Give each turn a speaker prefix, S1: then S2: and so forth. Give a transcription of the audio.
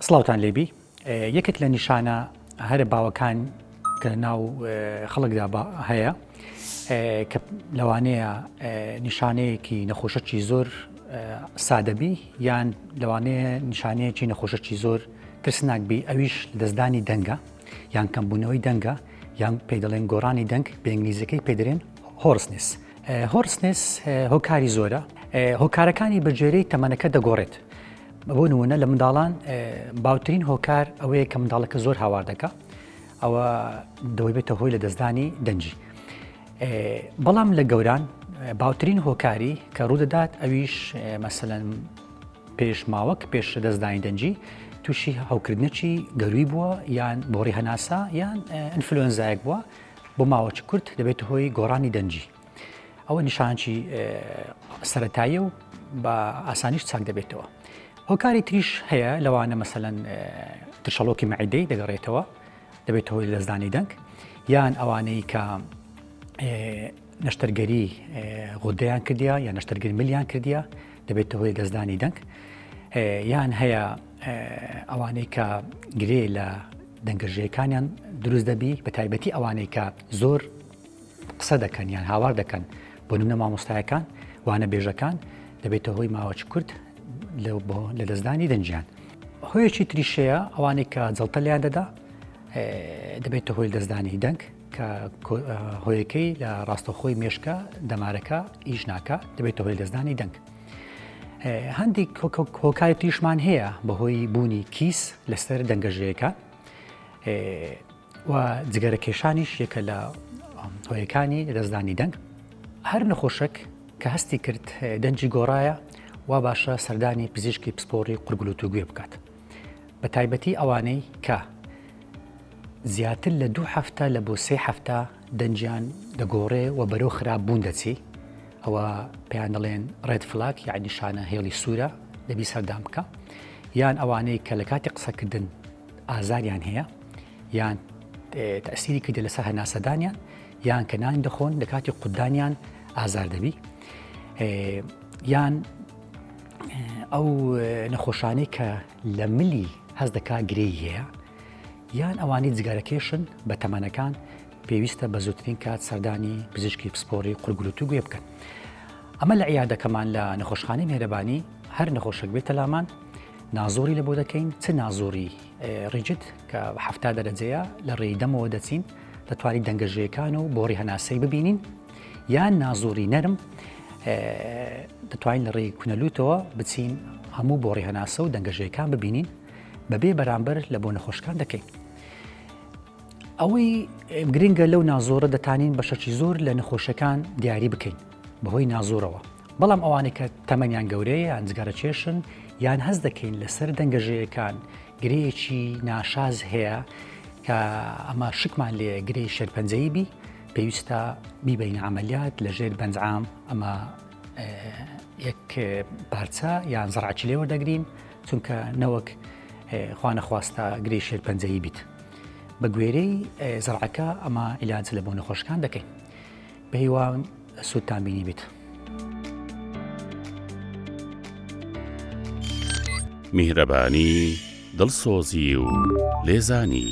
S1: سڵاوتان لێبی یەکێک لە نیشانە هەرە باوەکان کە ناو خەڵکدا هەیە کە لەوانەیە نیشانەیەکی نەخۆشەکی زۆر سادەبی یان لەوانەیە نیشانەیەکی نەخۆشەکی زۆر ترسناکبی ئەویش دەستدانی دەنگە یان کەمبوونەوەی دەنگە یان پێی دەڵێن گۆڕانی دەنگ بە ئینگلیزیەکەی پێدرێن هۆرسنس. هۆرسنس هۆکاری زۆرە، هۆکارەکانی بەجێرەی تەمەنەکە دەگۆڕێت. بۆ نمونە لە منداڵان باوترین هۆکار ئەوەیە کە منداڵەکە زۆر هاوار دەکە، ئەوە دەوەی بێتە هۆی لە دەستدانی دەنجی. بەڵام لە گەوران باوترین هۆکاری کە ڕوودەدات ئەویش مەسەلەن پێش ماوەک پێش دەستدانی دەنجی تووشی هەوکردنەکی گەروی بووە یان بۆڕی هەناسا یان ئینفلوێنزایەک بووە بۆ ماوەی کورت دەبێتە هۆی گۆڕانی دەنجی. ئەوە نیشانکی سەرەتاییە و بە ئاسانیش چاک دەبێتەوە. هۆکاری تریش هەیە لەوانە مەسەلەن ترشەڵۆکی مەعیدەی دەگەڕێتەوە دەبێتە هۆی لەدەستدانی دەنگ، یان ئەوانەی کە نەشتەرگەری غودەیان کردیا یان نەشتەرگەری ملیان کردیا دەبێتە هۆی دەستدانی دەنگ، یان هەیە ئەوانەی کە گرێ لە دەنگەژەیەکانیان دروست دەبی بە تایبەتی ئەوانەی کە زۆر قسە دەکەن یان هاوار دەکەن بۆ نمونە مامۆستایەکان وانە بێژەکان دەبێتە هۆی ماوەی کورت لە دەستدانی دەنجیان. هۆیەکی تریشەیە ئەوانەی کە جەڵتە لیان دەدا دەبێتە هۆی دەستدانی دەنگ کە هۆیەکەی لە ڕاستەخۆی مێشکە دەمارەکە ئیش ناکە دەبێتە هۆی دەستدانی دەنگ. هەندێک هۆکاری تریشمان هەیە بەهۆی بوونی کیس لەسەر دەنگەژەیەەکە و جگەرەکێشانیش یەکە لە هۆیەکانی دەستدانی دەنگ. هەر نەخۆشک کە هەستی کرد دەنجی گۆڕایە وا باشە سەردانی پزیشکی پسپۆڕی قورگلوتوگوێ بکات، بە تایبەتی ئەوانەی کە زیاتر لە 2 هەفتە لە بۆ 3 هەفتە دەنجیان دەگۆڕێ و بەرەو خراپبوون دەچی، ئەوە پێیان دەڵێن ڕێد فلاک یعنی نیشانە هێڵی سوورە دەبی سەردان بکە، یان ئەوانەی کە لە کاتی قسەکردن ئازاریان هەیە یان تەسیری کردە لەسەر هەناسەدانیان یان کە نان دەخۆن لە کاتی قودانیان ئازار دەبی، یان ئەو نەخۆشانەی کە لە ملی هەز دەکا گرەی هەیە، یان ئەوانەی جگەرەکێشن بە تەمەنەکان پێویستە بە زووترین کات سەردانی پزیشکی پسپۆڕی قورگلوتوگوێ بکەن. ئەمە لە عیادەکەمان لە نەخۆشخانەی مێرەبانی هەر نەخۆشک بێتە لامان نازۆری لە بۆ دەکەین، چ نازۆری ڕیجت کە 70 دەرەجەیە لە ڕێی دەمەوە دەچین دەتوانین دەنگەژەیەکان و بۆڕی هەناسەی ببینین، یان نازۆری نەرم دەتوانین لە ڕێی کونەلووتەوە بچین هەموو بۆڕی هەناسە و دەنگەژەیەکان ببینین بەبێ بەرامبەر لە بۆ نەخۆشەکان دەکەین. ئەوەی گرنگە لەو نازۆرە دەتانین بەشەکی زۆر لە نەخۆشەکان دیاری بکەین بەهۆی نازۆرەوە، بەڵام ئەوانەی کە تەمەنیان گەورەیە یان جگەرە چێشن یان هەز دەکەین لەسەر دەنگەژەیەکان گرەیەکی ناشاز هەیە کە ئەمە شکمان لێ گرەی شێرپەنجەیی بی پێویستە بیبین عملیات لە ژێر بەنجعام، ئەمە یەک پارچە یان زەرعەکی لێ وەردەگرین چونکە نەوەک خوا نەخواستە گرەی شێرپەنجەیی بیت. بە گوێرەی زەرعەکە ئەمە عیلاج لە بۆ نەخۆشەکان دەکەین. بە هیوان سوودتان بینی بیت.
S2: میهرەبانی، دڵسۆزی و لێزانی.